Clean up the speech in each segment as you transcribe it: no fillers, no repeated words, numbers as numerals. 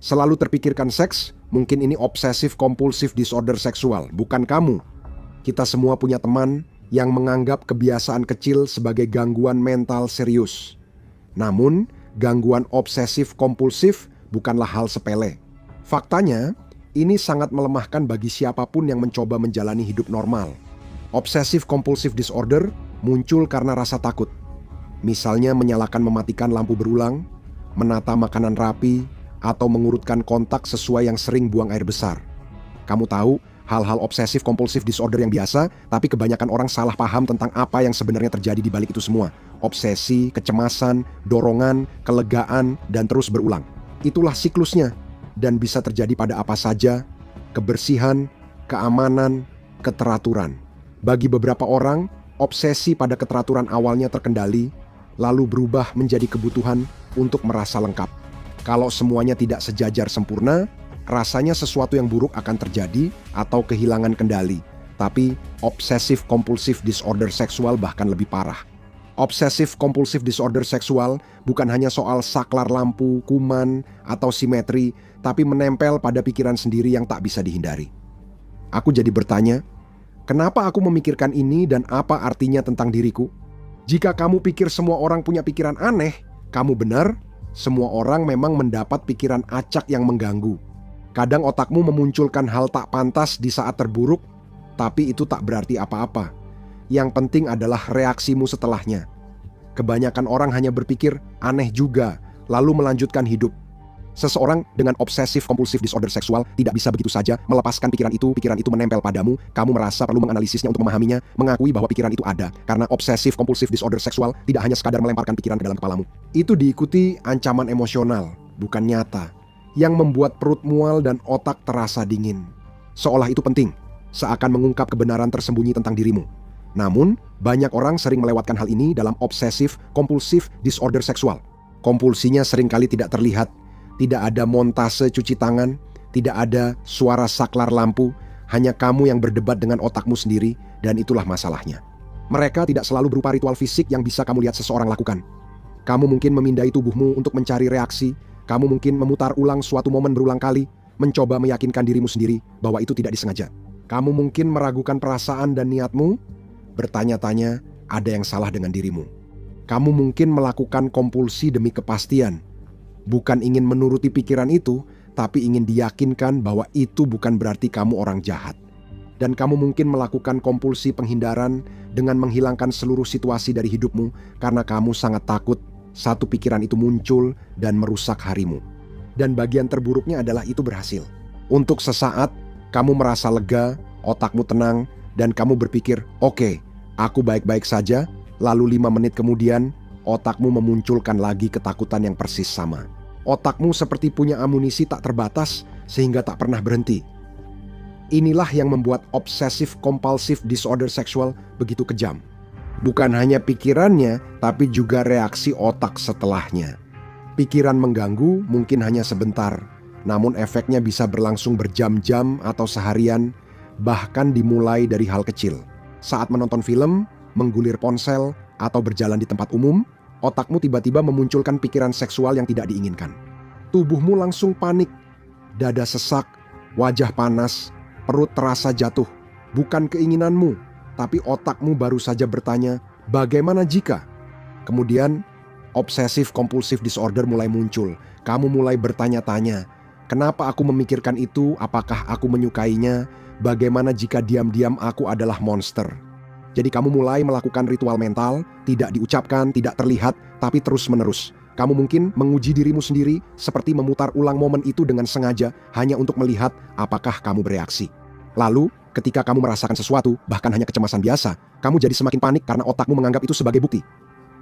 Selalu terpikirkan seks, mungkin ini obsesif kompulsif disorder seksual, bukan kamu. Kita semua punya teman yang menganggap kebiasaan kecil sebagai gangguan mental serius. Namun, gangguan obsesif kompulsif bukanlah hal sepele. Faktanya, ini sangat melemahkan bagi siapapun yang mencoba menjalani hidup normal. Obsesif kompulsif disorder muncul karena rasa takut. Misalnya menyalakan mematikan lampu berulang, menata makanan rapi, atau mengurutkan kontak sesuai yang sering buang air besar. Kamu tahu, hal-hal obsesif kompulsif disorder yang biasa, tapi kebanyakan orang salah paham tentang apa yang sebenarnya terjadi di balik itu semua. Obsesi, kecemasan, dorongan, kelegaan, dan terus berulang. Itulah siklusnya, dan bisa terjadi pada apa saja, kebersihan, keamanan, keteraturan. Bagi beberapa orang, obsesi pada keteraturan awalnya terkendali, lalu berubah menjadi kebutuhan untuk merasa lengkap. Kalau semuanya tidak sejajar sempurna, rasanya sesuatu yang buruk akan terjadi atau kehilangan kendali. Tapi obsesif kompulsif disorder seksual bahkan lebih parah. Obsesif kompulsif disorder seksual bukan hanya soal saklar lampu, kuman, atau simetri, tapi menempel pada pikiran sendiri yang tak bisa dihindari. Aku jadi bertanya, kenapa aku memikirkan ini dan apa artinya tentang diriku? Jika kamu pikir semua orang punya pikiran aneh, kamu benar. Semua orang memang mendapat pikiran acak yang mengganggu. Kadang otakmu memunculkan hal tak pantas di saat terburuk, tapi itu tak berarti apa-apa. Yang penting adalah reaksimu setelahnya. Kebanyakan orang hanya berpikir aneh juga, lalu melanjutkan hidup. Seseorang dengan obsesif kompulsif disorder seksual tidak bisa begitu saja melepaskan pikiran itu menempel padamu, kamu merasa perlu menganalisisnya untuk memahaminya, mengakui bahwa pikiran itu ada, karena obsesif kompulsif disorder seksual tidak hanya sekadar melemparkan pikiran ke dalam kepalamu. Itu diikuti ancaman emosional, bukan nyata, yang membuat perut mual dan otak terasa dingin. Seolah itu penting, seakan mengungkap kebenaran tersembunyi tentang dirimu. Namun, banyak orang sering melewatkan hal ini dalam obsesif kompulsif disorder seksual. Kompulsinya seringkali tidak terlihat. Tidak ada montase cuci tangan, tidak ada suara saklar lampu, hanya kamu yang berdebat dengan otakmu sendiri, dan itulah masalahnya. Mereka tidak selalu berupa ritual fisik yang bisa kamu lihat seseorang lakukan. Kamu mungkin memindai tubuhmu untuk mencari reaksi, kamu mungkin memutar ulang suatu momen berulang kali, mencoba meyakinkan dirimu sendiri bahwa itu tidak disengaja. Kamu mungkin meragukan perasaan dan niatmu, bertanya-tanya ada yang salah dengan dirimu. Kamu mungkin melakukan kompulsi demi kepastian. Bukan ingin menuruti pikiran itu, tapi ingin diyakinkan bahwa itu bukan berarti kamu orang jahat. Dan kamu mungkin melakukan kompulsi penghindaran dengan menghilangkan seluruh situasi dari hidupmu karena kamu sangat takut satu pikiran itu muncul dan merusak harimu. Dan bagian terburuknya adalah itu berhasil. Untuk sesaat, kamu merasa lega, otakmu tenang, dan kamu berpikir, oke, aku baik-baik saja, lalu 5 menit kemudian, otakmu memunculkan lagi ketakutan yang persis sama. Otakmu seperti punya amunisi tak terbatas sehingga tak pernah berhenti. Inilah yang membuat obsesif kompulsif disorder seksual begitu kejam. Bukan hanya pikirannya, tapi juga reaksi otak setelahnya. Pikiran mengganggu mungkin hanya sebentar, namun efeknya bisa berlangsung berjam-jam atau seharian, bahkan dimulai dari hal kecil. Saat menonton film, menggulir ponsel, atau berjalan di tempat umum, otakmu tiba-tiba memunculkan pikiran seksual yang tidak diinginkan. Tubuhmu langsung panik, dada sesak, wajah panas, perut terasa jatuh. Bukan keinginanmu, tapi otakmu baru saja bertanya, bagaimana jika? Kemudian, obsesif kompulsif disorder mulai muncul. Kamu mulai bertanya-tanya, kenapa aku memikirkan itu? Apakah aku menyukainya? Bagaimana jika diam-diam aku adalah monster? Jadi kamu mulai melakukan ritual mental, tidak diucapkan, tidak terlihat, tapi terus-menerus. Kamu mungkin menguji dirimu sendiri seperti memutar ulang momen itu dengan sengaja hanya untuk melihat apakah kamu bereaksi. Lalu, ketika kamu merasakan sesuatu, bahkan hanya kecemasan biasa, kamu jadi semakin panik karena otakmu menganggap itu sebagai bukti.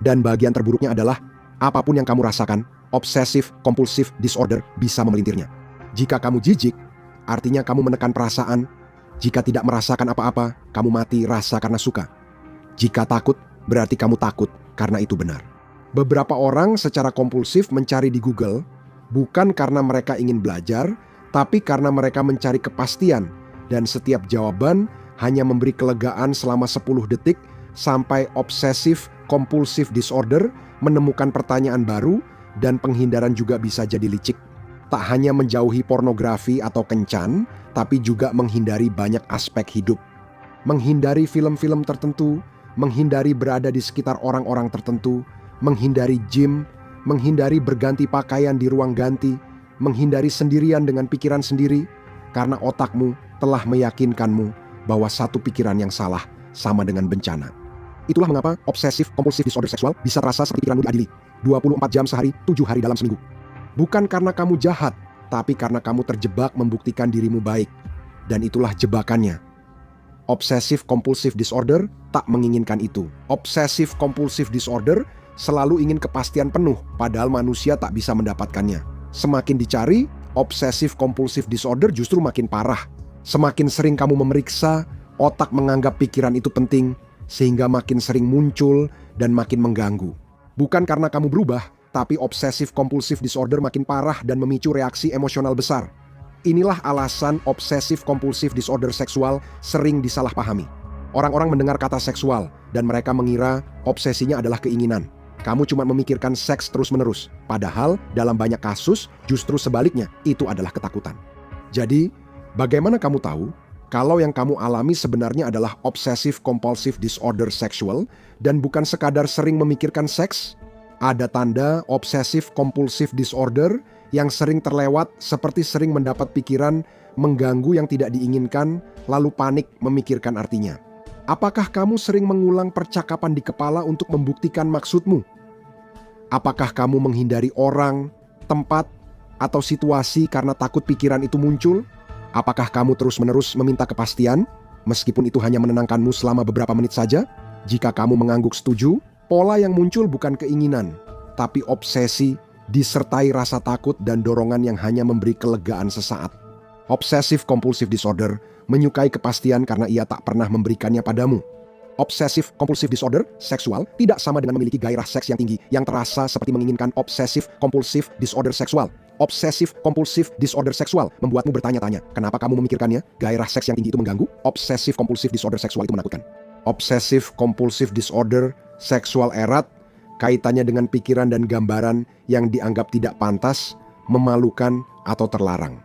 Dan bagian terburuknya adalah, apapun yang kamu rasakan, obsesif kompulsif disorder bisa memelintirnya. Jika kamu jijik, artinya kamu menekan perasaan. Jika tidak merasakan apa-apa, kamu mati rasa karena suka. Jika takut, berarti kamu takut karena itu benar. Beberapa orang secara kompulsif mencari di Google, bukan karena mereka ingin belajar, tapi karena mereka mencari kepastian, dan setiap jawaban hanya memberi kelegaan selama 10 detik, sampai obsesif kompulsif disorder menemukan pertanyaan baru, dan penghindaran juga bisa jadi licik. Tak hanya menjauhi pornografi atau kencan, tapi juga menghindari banyak aspek hidup. Menghindari film-film tertentu, menghindari berada di sekitar orang-orang tertentu, menghindari gym, menghindari berganti pakaian di ruang ganti, menghindari sendirian dengan pikiran sendiri, karena otakmu telah meyakinkanmu bahwa satu pikiran yang salah sama dengan bencana. Itulah mengapa obsesif kompulsif disorder seksual bisa terasa seperti pikiranmu diadili 24 jam sehari, 7 hari dalam seminggu. Bukan karena kamu jahat, tapi karena kamu terjebak membuktikan dirimu baik. Dan itulah jebakannya. Obsesif kompulsif disorder tak menginginkan itu. Obsesif kompulsif disorder selalu ingin kepastian penuh, padahal manusia tak bisa mendapatkannya. Semakin dicari, obsesif kompulsif disorder justru makin parah. Semakin sering kamu memeriksa, otak menganggap pikiran itu penting, sehingga makin sering muncul dan makin mengganggu. Bukan karena kamu berubah, tapi obsesif kompulsif disorder makin parah dan memicu reaksi emosional besar. Inilah alasan obsesif kompulsif disorder seksual sering disalahpahami. Orang-orang mendengar kata seksual dan mereka mengira obsesinya adalah keinginan. Kamu cuma memikirkan seks terus-menerus. Padahal dalam banyak kasus justru sebaliknya, itu adalah ketakutan. Jadi, bagaimana kamu tahu kalau yang kamu alami sebenarnya adalah obsesif kompulsif disorder seksual dan bukan sekadar sering memikirkan seks? Ada tanda obsesif kompulsif disorder yang sering terlewat seperti sering mendapat pikiran mengganggu yang tidak diinginkan lalu panik memikirkan artinya. Apakah kamu sering mengulang percakapan di kepala untuk membuktikan maksudmu? Apakah kamu menghindari orang, tempat, atau situasi karena takut pikiran itu muncul? Apakah kamu terus-menerus meminta kepastian meskipun itu hanya menenangkanmu selama beberapa menit saja? Jika kamu mengangguk setuju, pola yang muncul bukan keinginan, tapi obsesi disertai rasa takut dan dorongan yang hanya memberi kelegaan sesaat. Obsesif kompulsif disorder menyukai kepastian karena ia tak pernah memberikannya padamu. Obsesif kompulsif disorder seksual tidak sama dengan memiliki gairah seks yang tinggi yang terasa seperti menginginkan obsesif kompulsif disorder seksual. Obsesif kompulsif disorder seksual membuatmu bertanya-tanya, kenapa kamu memikirkannya? Gairah seks yang tinggi itu mengganggu? Obsesif kompulsif disorder seksual itu menakutkan. Obsesif kompulsif disorder seksual erat kaitannya dengan pikiran dan gambaran yang dianggap tidak pantas, memalukan, atau terlarang.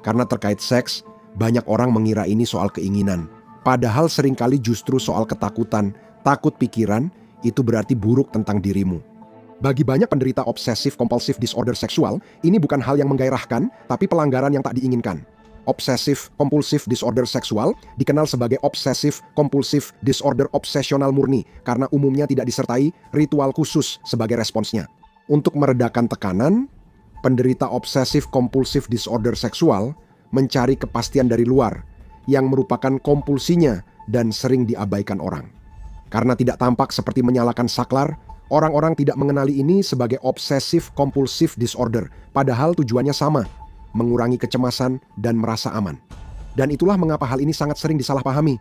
Karena terkait seks, banyak orang mengira ini soal keinginan. Padahal seringkali justru soal ketakutan, takut pikiran, itu berarti buruk tentang dirimu. Bagi banyak penderita obsesif kompulsif disorder seksual, ini bukan hal yang menggairahkan, tapi pelanggaran yang tak diinginkan. Obsesif kompulsif disorder seksual dikenal sebagai obsesif kompulsif disorder obsesional murni karena umumnya tidak disertai ritual khusus sebagai responsnya. Untuk meredakan tekanan, penderita obsesif kompulsif disorder seksual mencari kepastian dari luar yang merupakan kompulsinya dan sering diabaikan orang. Karena tidak tampak seperti menyalakan saklar, orang-orang tidak mengenali ini sebagai obsesif kompulsif disorder, padahal tujuannya sama, mengurangi kecemasan dan merasa aman. Dan itulah mengapa hal ini sangat sering disalahpahami.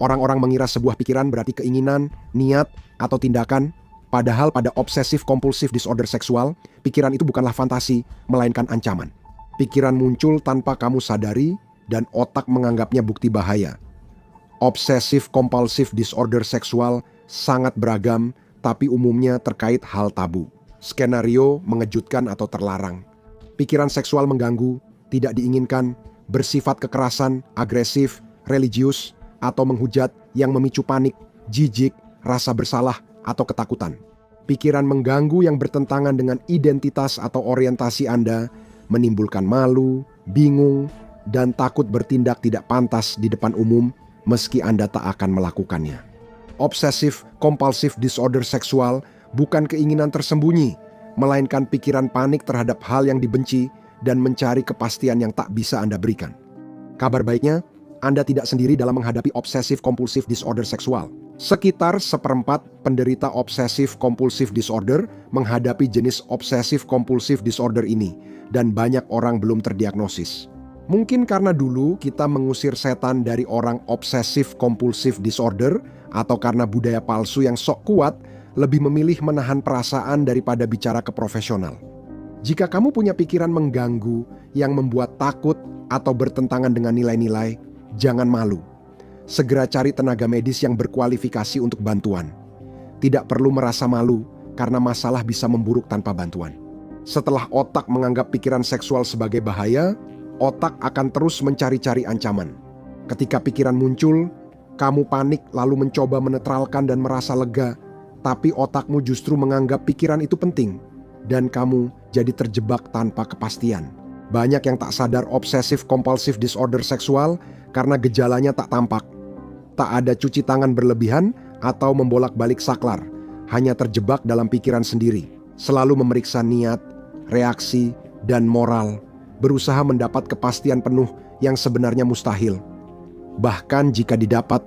Orang-orang mengira sebuah pikiran berarti keinginan, niat, atau tindakan, padahal pada obsesif kompulsif disorder seksual, pikiran itu bukanlah fantasi, melainkan ancaman. Pikiran muncul tanpa kamu sadari dan otak menganggapnya bukti bahaya. Obsesif kompulsif disorder seksual sangat beragam, tapi umumnya terkait hal tabu, skenario mengejutkan atau terlarang. Pikiran seksual mengganggu, tidak diinginkan, bersifat kekerasan, agresif, religius, atau menghujat yang memicu panik, jijik, rasa bersalah, atau ketakutan. Pikiran mengganggu yang bertentangan dengan identitas atau orientasi Anda, menimbulkan malu, bingung, dan takut bertindak tidak pantas di depan umum meski Anda tak akan melakukannya. Obsesif kompulsif disorder seksual bukan keinginan tersembunyi, melainkan pikiran panik terhadap hal yang dibenci dan mencari kepastian yang tak bisa Anda berikan. Kabar baiknya, Anda tidak sendiri dalam menghadapi obsesif kompulsif disorder seksual. Sekitar 1/4 penderita obsesif kompulsif disorder menghadapi jenis obsesif kompulsif disorder ini, dan banyak orang belum terdiagnosis. Mungkin karena dulu kita mengusir setan dari orang obsesif kompulsif disorder, atau karena budaya palsu yang sok kuat lebih memilih menahan perasaan daripada bicara ke profesional. Jika kamu punya pikiran mengganggu yang membuat takut atau bertentangan dengan nilai-nilai, jangan malu. Segera cari tenaga medis yang berkualifikasi untuk bantuan. Tidak perlu merasa malu karena masalah bisa memburuk tanpa bantuan. Setelah otak menganggap pikiran seksual sebagai bahaya, otak akan terus mencari-cari ancaman. Ketika pikiran muncul, kamu panik lalu mencoba menetralkan dan merasa lega, tapi otakmu justru menganggap pikiran itu penting, dan kamu jadi terjebak tanpa kepastian. Banyak yang tak sadar obsesif kompulsif disorder seksual karena gejalanya tak tampak. Tak ada cuci tangan berlebihan atau membolak-balik saklar, hanya terjebak dalam pikiran sendiri, selalu memeriksa niat, reaksi, dan moral, berusaha mendapat kepastian penuh yang sebenarnya mustahil. Bahkan jika didapat,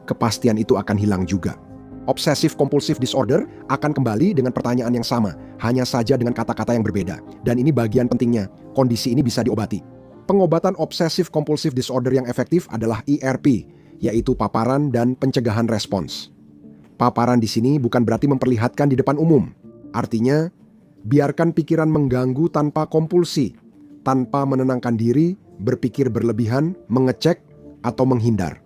kepastian itu akan hilang juga. Obsessive compulsive disorder akan kembali dengan pertanyaan yang sama, hanya saja dengan kata-kata yang berbeda. Dan ini bagian pentingnya, kondisi ini bisa diobati. Pengobatan obsessive compulsive disorder yang efektif adalah ERP, yaitu paparan dan pencegahan respons. Paparan di sini bukan berarti memperlihatkan di depan umum. Artinya, biarkan pikiran mengganggu tanpa kompulsi, tanpa menenangkan diri, berpikir berlebihan, mengecek, atau menghindar.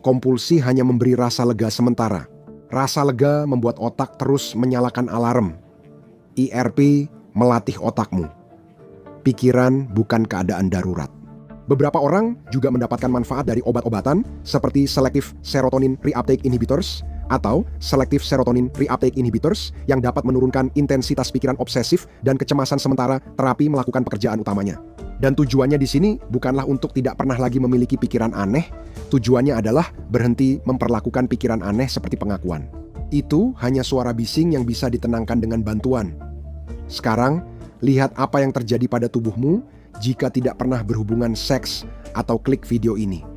Kompulsi hanya memberi rasa lega sementara. Rasa lega membuat otak terus menyalakan alarm. ERP melatih otakmu. Pikiran bukan keadaan darurat. Beberapa orang juga mendapatkan manfaat dari obat-obatan seperti selective serotonin reuptake inhibitors atau selective serotonin reuptake inhibitors yang dapat menurunkan intensitas pikiran obsesif dan kecemasan sementara terapi melakukan pekerjaan utamanya. Dan tujuannya di sini bukanlah untuk tidak pernah lagi memiliki pikiran aneh, tujuannya adalah berhenti memperlakukan pikiran aneh seperti pengakuan. Itu hanya suara bising yang bisa ditenangkan dengan bantuan. Sekarang, lihat apa yang terjadi pada tubuhmu jika tidak pernah berhubungan seks atau klik video ini.